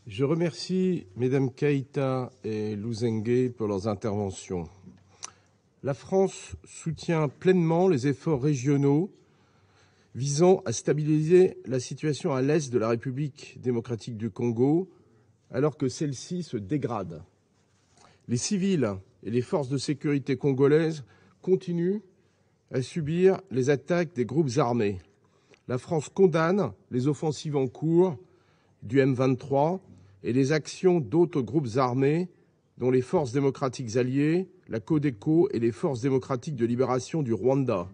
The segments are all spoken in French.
Je remercie Mesdames Keïta et Louzengué pour leurs interventions. La France soutient pleinement les efforts régionaux visant à stabiliser la situation à l'est de la République démocratique du Congo, alors que celle-ci se dégrade. Les civils et les forces de sécurité congolaises continuent à subir les attaques des groupes armés. La France condamne les offensives en cours du M23 et les actions d'autres groupes armés, dont les forces démocratiques alliées, la Codeco et les forces démocratiques de libération du Rwanda.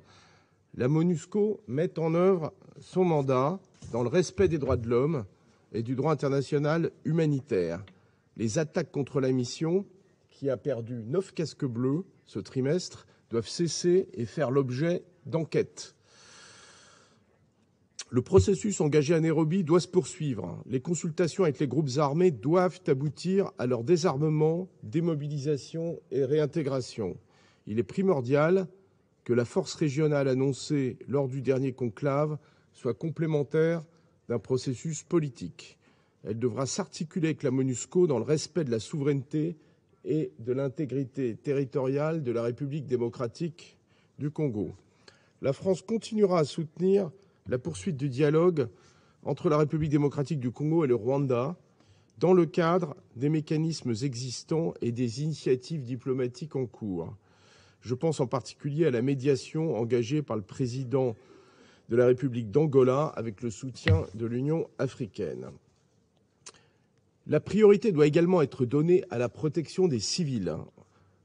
La MONUSCO met en œuvre son mandat dans le respect des droits de l'homme et du droit international humanitaire. Les attaques contre la mission, qui a perdu 9 casques bleus ce trimestre, doivent cesser et faire l'objet d'enquêtes. Le processus engagé à Nairobi doit se poursuivre. Les consultations avec les groupes armés doivent aboutir à leur désarmement, démobilisation et réintégration. Il est primordial que la force régionale annoncée lors du dernier conclave soit complémentaire d'un processus politique. Elle devra s'articuler avec la MONUSCO dans le respect de la souveraineté et de l'intégrité territoriale de la République démocratique du Congo. La France continuera à soutenir la poursuite du dialogue entre la République démocratique du Congo et le Rwanda dans le cadre des mécanismes existants et des initiatives diplomatiques en cours. Je pense en particulier à la médiation engagée par le président de la République d'Angola avec le soutien de l'Union africaine. La priorité doit également être donnée à la protection des civils.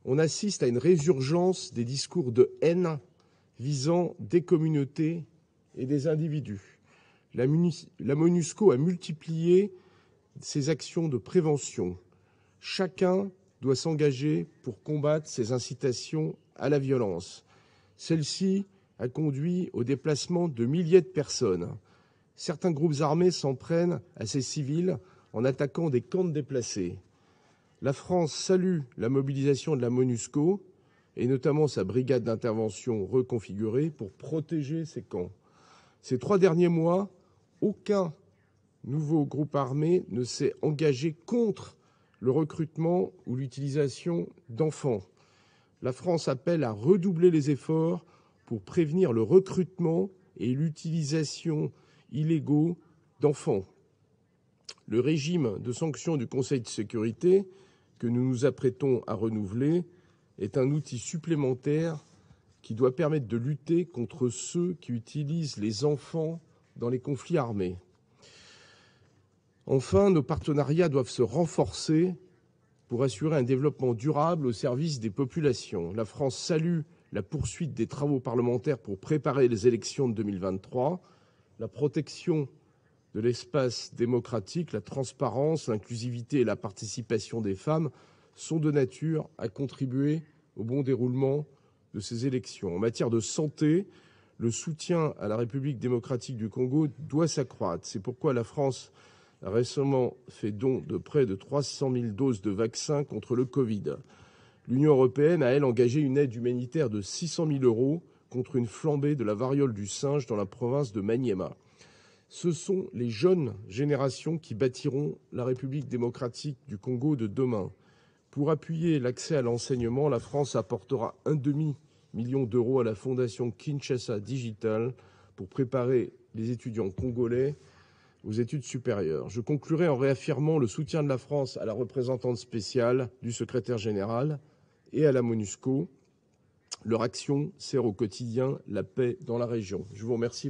On assiste à une résurgence des discours de haine visant des communautés et des individus. La MONUSCO a multiplié ses actions de prévention. Chacun doit s'engager pour combattre ces incitations à la violence. Celle-ci a conduit au déplacement de milliers de personnes. Certains groupes armés s'en prennent à ces civils en attaquant des camps de déplacés. La France salue la mobilisation de la MONUSCO et notamment sa brigade d'intervention reconfigurée pour protéger ces camps. Ces 3 derniers mois, aucun nouveau groupe armé ne s'est engagé contre le recrutement ou l'utilisation d'enfants. La France appelle à redoubler les efforts pour prévenir le recrutement et l'utilisation illégaux d'enfants. Le régime de sanctions du Conseil de sécurité que nous nous apprêtons à renouveler est un outil supplémentaire qui doit permettre de lutter contre ceux qui utilisent les enfants dans les conflits armés. Enfin, nos partenariats doivent se renforcer pour assurer un développement durable au service des populations. La France salue la poursuite des travaux parlementaires pour préparer les élections de 2023. La protection de l'espace démocratique, la transparence, l'inclusivité et la participation des femmes sont de nature à contribuer au bon déroulement de ces élections. En matière de santé, le soutien à la République démocratique du Congo doit s'accroître. C'est pourquoi la France a récemment fait don de près de 300 000 doses de vaccins contre le Covid. L'Union européenne a, elle, engagé une aide humanitaire de 600 000 € contre une flambée de la variole du singe dans la province de Maniema. Ce sont les jeunes générations qui bâtiront la République démocratique du Congo de demain. Pour appuyer l'accès à l'enseignement, la France apportera 1,5 million d'euros à la fondation Kinshasa Digital pour préparer les étudiants congolais aux études supérieures. Je conclurai en réaffirmant le soutien de la France à la représentante spéciale du secrétaire général et à la MONUSCO. Leur action sert au quotidien la paix dans la région. Je vous remercie.